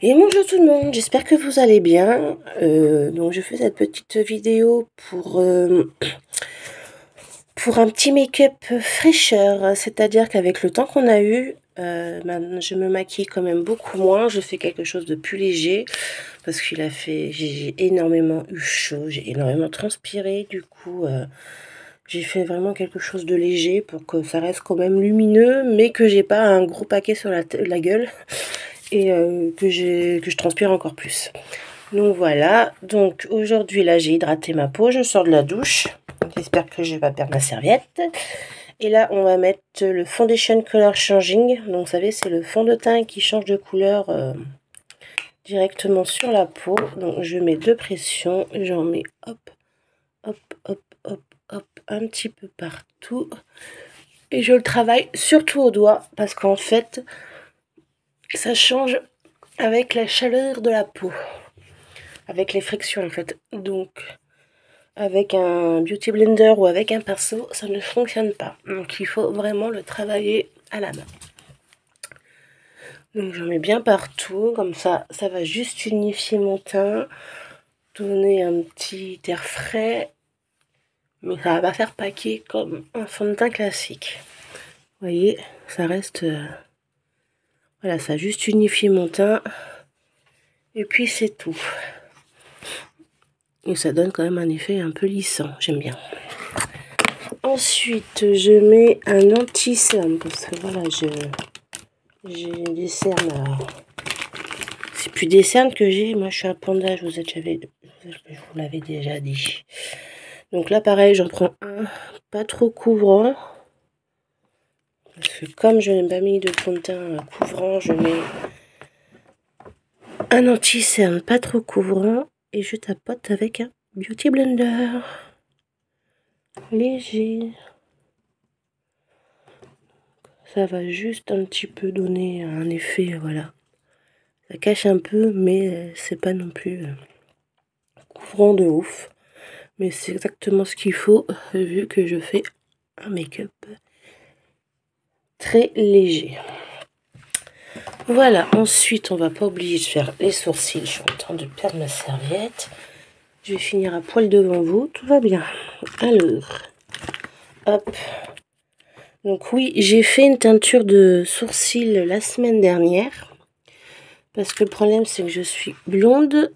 Et bonjour tout le monde, j'espère que vous allez bien. Donc je fais cette petite vidéo pour un petit make-up fraîcheur, c'est-à-dire qu'avec le temps qu'on a eu, maintenant je me maquille quand même beaucoup moins, je fais quelque chose de plus léger parce j'ai énormément eu chaud, j'ai énormément transpiré, du coup j'ai fait vraiment quelque chose de léger pour que ça reste quand même lumineux, mais que j'ai pas un gros paquet sur la gueule et que je transpire encore plus. Donc voilà, donc aujourd'hui là j'ai hydraté ma peau, je sors de la douche, j'espère que je vais pas perdre ma serviette. Et là on va mettre le Foundation Color Changing, donc vous savez c'est le fond de teint qui change de couleur directement sur la peau. Donc je mets deux pressions, j'en mets hop, hop, hop, hop, hop, un petit peu partout. Et je le travaille surtout au doigt parce qu'en fait ça change avec la chaleur de la peau, avec les frictions en fait. Donc avec un beauty blender ou avec un pinceau, ça ne fonctionne pas. Donc il faut vraiment le travailler à la main. Donc j'en mets bien partout, comme ça va juste unifier mon teint, donner un petit air frais, mais ça va pas faire paquet comme un fond de teint classique. Vous voyez, ça reste... voilà, ça a juste unifié mon teint, et puis c'est tout. Et ça donne quand même un effet un peu lissant, j'aime bien. Ensuite, je mets un anti-cerne, parce que voilà, j'ai des cernes. C'est plus des cernes que j'ai, moi je suis un panda, je vous l'avais déjà dit. Donc là, pareil, j'en prends un pas trop couvrant. Parce que comme je n'ai pas mis de fond de teint couvrant, je mets un anti-cerne pas trop couvrant. Et je tapote avec un beauty blender. Léger. Ça va juste un petit peu donner un effet, voilà. Ça cache un peu, mais c'est pas non plus couvrant de ouf. Mais c'est exactement ce qu'il faut, vu que je fais un make-up très léger. Voilà, ensuite on va pas oublier de faire les sourcils. Je suis en train de perdre ma serviette. Je vais finir à poil devant vous, tout va bien. Alors, hop. Donc oui, j'ai fait une teinture de sourcils la semaine dernière. Parce que le problème c'est que je suis blonde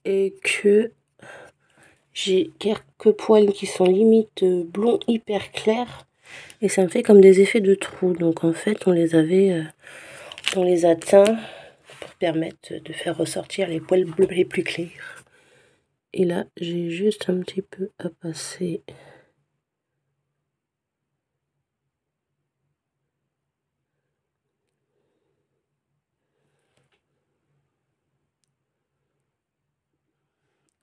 et que j'ai quelques poils qui sont limite blonds hyper clairs. Et ça me fait comme des effets de trous. Donc en fait on les a teints pour permettre de faire ressortir les poils bleus les plus clairs. Et là j'ai juste un petit peu à passer.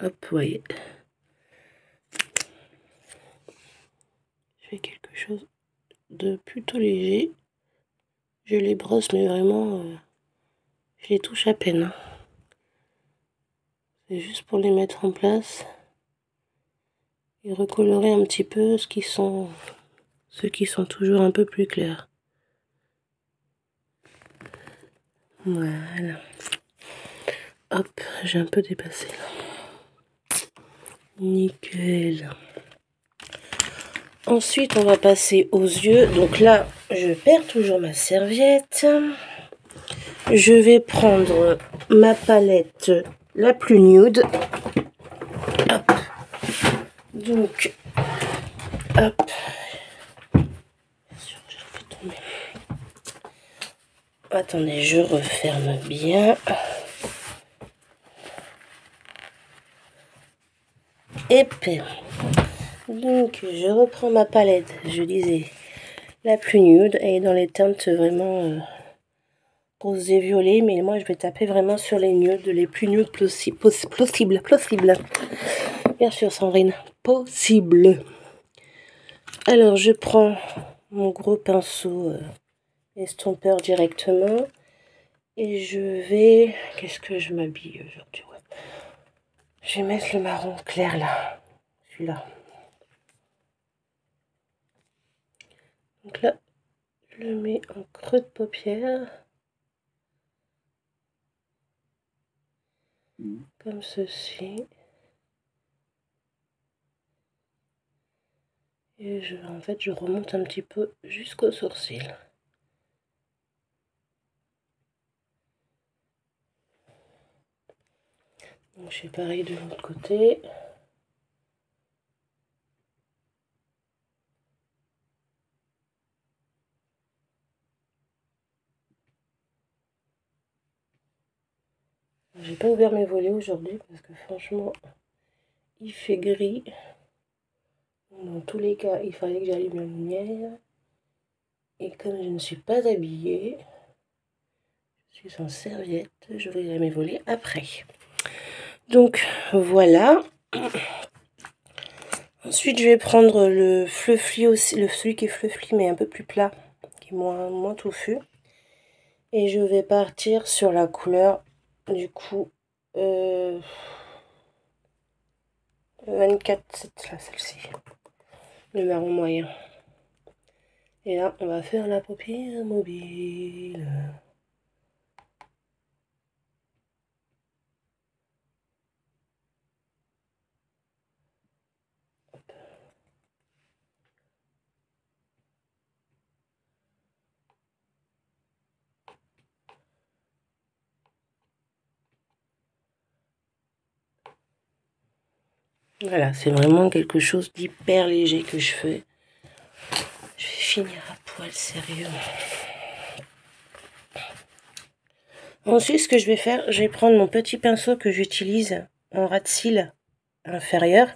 Hop, vous voyez. Je fais quelque chose de plutôt léger. Je les brosse mais vraiment je les touche à peine, hein. C'est juste pour les mettre en place et recolorer un petit peu ceux qui sont toujours un peu plus clairs. Voilà. Hop, j'ai un peu dépassé là. Nickel. Ensuite, on va passer aux yeux. Donc là, je perds toujours ma serviette. Je vais prendre ma palette la plus nude. Hop. Donc, hop. Attendez, je referme bien. Et puis, donc je reprends ma palette, je disais, la plus nude, et dans les teintes vraiment roses et violets, mais moi je vais taper vraiment sur les nudes, les plus nudes possibles. Bien sûr Sandrine, possible. Alors je prends mon gros pinceau estompeur directement, et je vais... Qu'est-ce que je m'habille aujourd'hui? Je vais mettre le marron clair là, celui-là. Donc là, je le mets en creux de paupière. comme ceci. Et en fait, je remonte un petit peu jusqu'au sourcil. Donc, je fais pareil de l'autre côté. J'ai pas ouvert mes volets aujourd'hui parce que franchement, il fait gris. Dans tous les cas, il fallait que j'allume la lumière. Et comme je ne suis pas habillée, je suis en serviette, j'ouvrirai mes volets après. Donc voilà. Ensuite, je vais prendre le fluffy aussi, celui qui est fluffy mais un peu plus plat, qui est moins touffu. Et je vais partir sur la couleur, du coup, 24, c'est là, celle-ci. Le marron moyen. Et là, on va faire la paupière mobile. Voilà, c'est vraiment quelque chose d'hyper léger que je fais. Je vais finir à poil sérieux. Ensuite, ce que je vais faire, je vais prendre mon petit pinceau que j'utilise en ras de cils inférieur.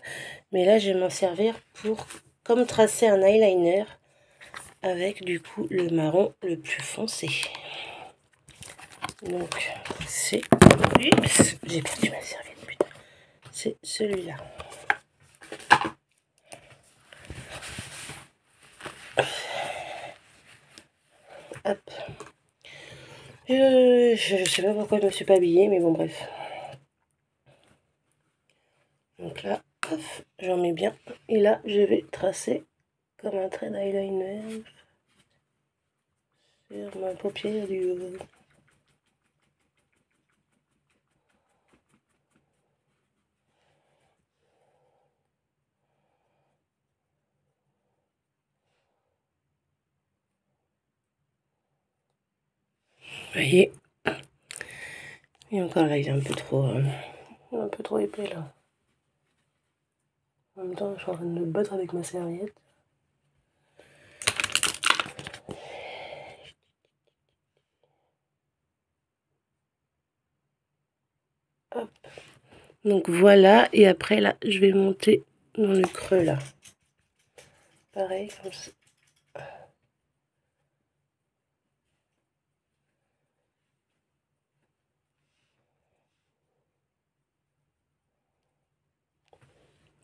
Mais là, je vais m'en servir pour comme tracer un eyeliner avec du coup le marron le plus foncé. Donc, c'est... Oups, j'ai perdu ma serviette, putain. C'est celui-là. Hop. Je sais pas pourquoi je me suis pas habillée, mais bon, bref. Donc là, j'en mets bien. Et là, je vais tracer comme un trait d'eyeliner sur ma paupière du haut. Vous voyez. Et encore là, il est un peu trop épais là. En même temps, je suis en train de me battre avec ma serviette. Hop. Donc voilà, et après là, je vais monter dans le creux là. Pareil, comme ça.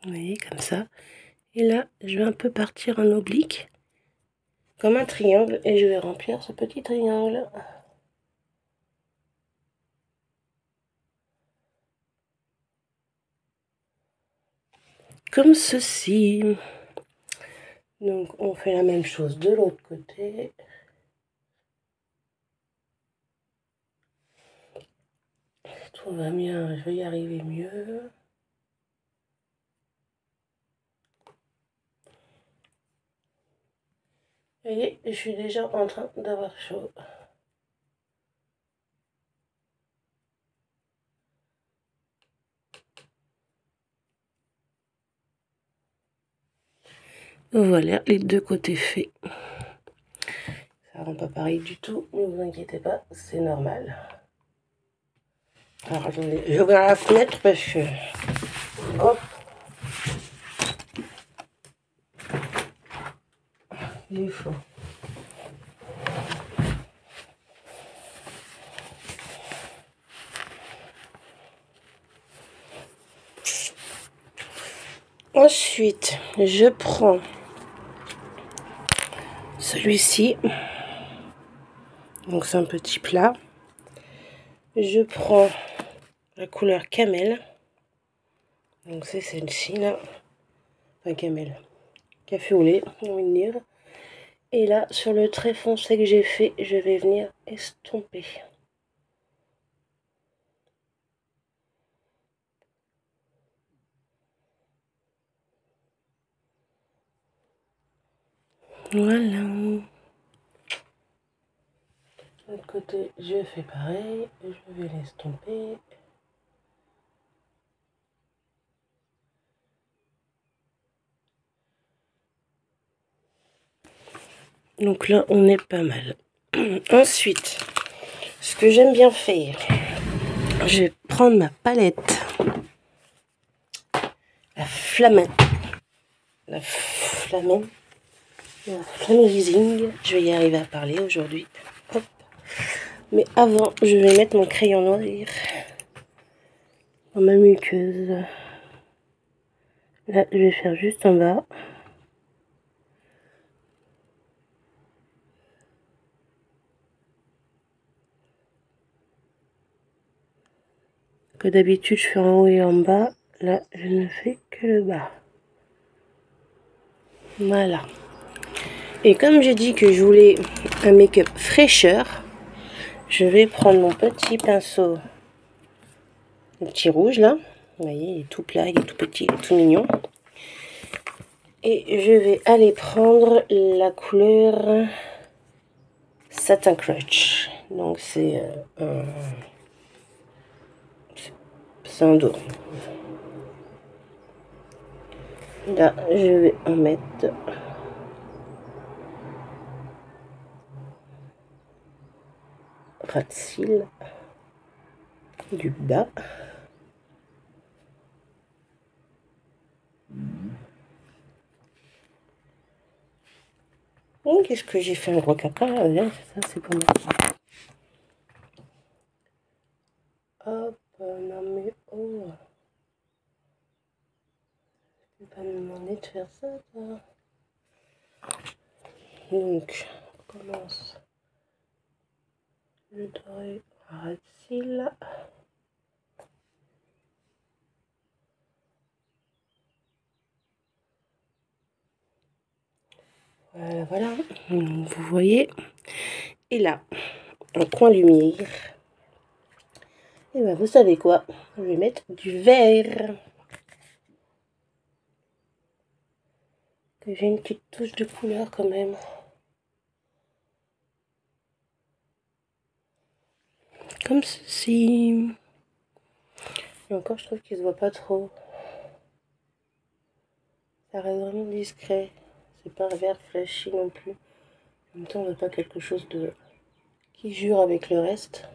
Vous voyez, comme ça. Et là, je vais un peu partir en oblique, comme un triangle, et je vais remplir ce petit triangle. Comme ceci. Donc, on fait la même chose de l'autre côté. Si tout va bien, je vais y arriver mieux. Vous voyez, je suis déjà en train d'avoir chaud. Voilà, les deux côtés faits. Ça rend pas pareil du tout, ne vous inquiétez pas, c'est normal. Alors attendez, je vais ouvrir la fenêtre parce que... Hop. Il est chaud. Ensuite, je prends celui-ci. Donc c'est un petit plat. Je prends la couleur camel. Donc c'est celle-ci là. Enfin camel. Café au lait, on va dire. Et là, sur le trait foncé que j'ai fait, je vais venir estomper. Voilà. De l'autre côté, je fais pareil. Je vais l'estomper. Donc là, on est pas mal. Ensuite, ce que j'aime bien faire, je vais prendre ma palette, la Flamin, la Flamérising. Je vais y arriver à parler aujourd'hui. Hop. Mais avant, je vais mettre mon crayon noir dans ma muqueuse. Là, je vais faire juste en bas. Que d'habitude, je fais en haut et en bas. Là, je ne fais que le bas. Voilà. Et comme j'ai dit que je voulais un make-up fraîcheur, je vais prendre mon petit pinceau, le petit rouge là. Vous voyez, il est tout plat, il est tout petit, il est tout mignon. Et je vais aller prendre la couleur Satin Crutch. Donc c'est un dos. Là, je vais en mettre ras de cils du bas. Oh, qu'est-ce que j'ai fait un gros caca là, ça c'est pour moi. Hop, non mais oh. Tu peux pas me demander de faire ça, toi. Donc, on commence le doré ras de cils. Voilà, voilà. Vous voyez. Et là, en coin lumière, et ben vous savez quoi? Je vais mettre du vert. Que j'ai une petite touche de couleur quand même. Comme ceci. Et encore, je trouve qu'il se voit pas trop. Ça reste vraiment discret. C'est pas un vert flashy non plus. En même temps, on n'a pas quelque chose de qui jure avec le reste.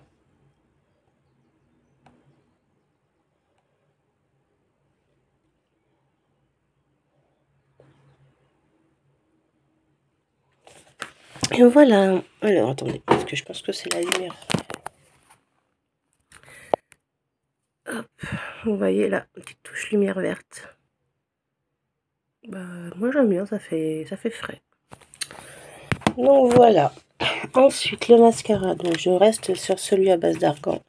Et voilà. Alors, attendez, parce que je pense que c'est la lumière. Hop, vous voyez là, une petite touche lumière verte. Bah, moi j'aime bien, ça fait frais. Donc voilà. Ensuite, le mascara. Donc je reste sur celui à base d'argan.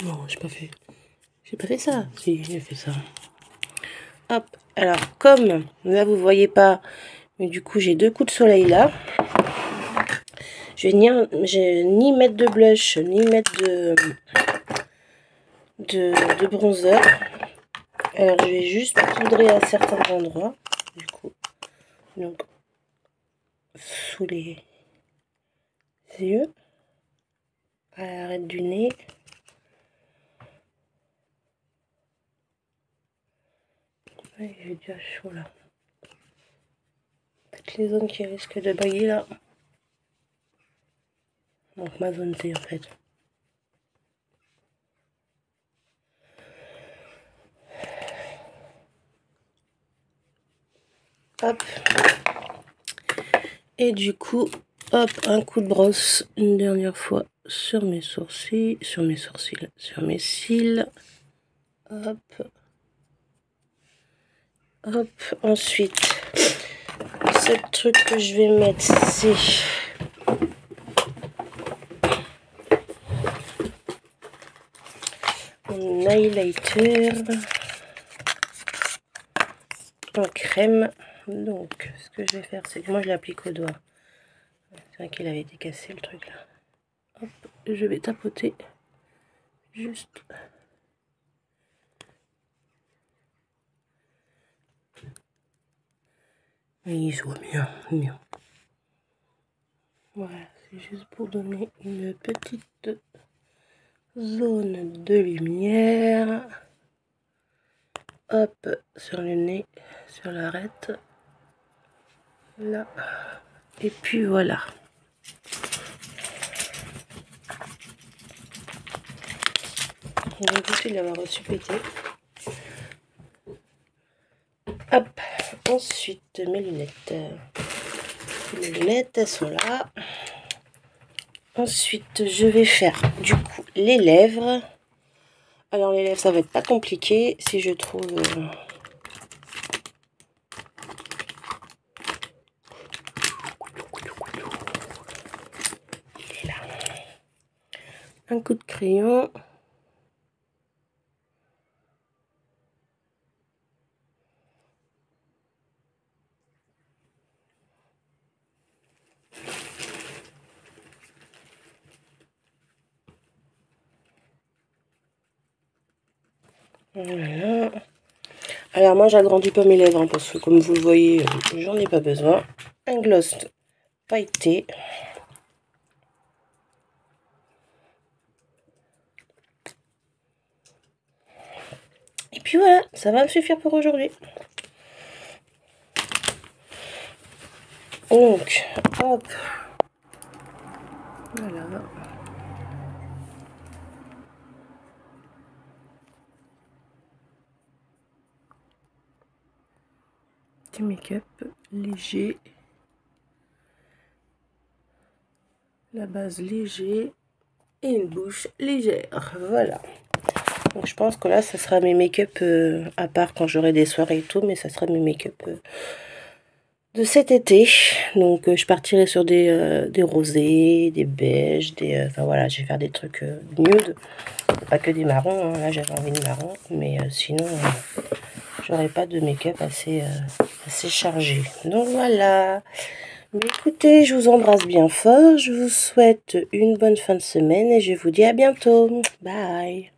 Non, j'ai pas fait. J'ai pas fait ça. Si, j'ai fait ça. Hop. Alors, comme là vous voyez pas, mais du coup j'ai deux coups de soleil là. Je vais ni mettre de blush, ni mettre de bronzer. Alors je vais juste poudrer à certains endroits. Du coup, donc sous les yeux, à l'arête du nez. Ouais, j'ai déjà chaud là. Toutes les zones qui risquent de bailler là. Donc ma zone T en fait. Hop. Et du coup, hop, un coup de brosse une dernière fois sur mes sourcils, sur mes cils. Hop. Hop. Ensuite, ce truc que je vais mettre, c'est mon highlighter en crème. Donc, ce que je vais faire, c'est que moi je l'applique au doigt. C'est vrai qu'il avait été cassé le truc là. Hop, je vais tapoter juste. Et il soit bien. Voilà, c'est juste pour donner une petite zone de lumière. Hop, sur le nez, sur l'arête. Là. Et puis voilà. On va goûter de l'avoir reçu pété. Hop, ensuite mes lunettes. Les lunettes, elles sont là. Ensuite, je vais faire du coup les lèvres. Alors les lèvres, ça va être pas compliqué si je trouve... Il est là. Un coup de crayon. Voilà. Alors moi j'agrandis pas mes lèvres hein, parce que comme vous le voyez j'en ai pas besoin. Un gloss pailleté. Et puis voilà, ça va me suffire pour aujourd'hui. Donc hop, voilà. Petit make-up léger. La base léger et une bouche légère. Voilà. Donc je pense que là, ça sera mes make-up à part quand j'aurai des soirées et tout, mais ça sera mes make-up de cet été. Donc je partirai sur des rosés, des beiges, enfin voilà, je vais faire des trucs nude. Pas que des marrons, hein. Là j'avais envie de marron, mais sinon j'aurai pas de make-up assez chargé. Donc voilà. Mais écoutez, je vous embrasse bien fort, je vous souhaite une bonne fin de semaine et je vous dis à bientôt. Bye.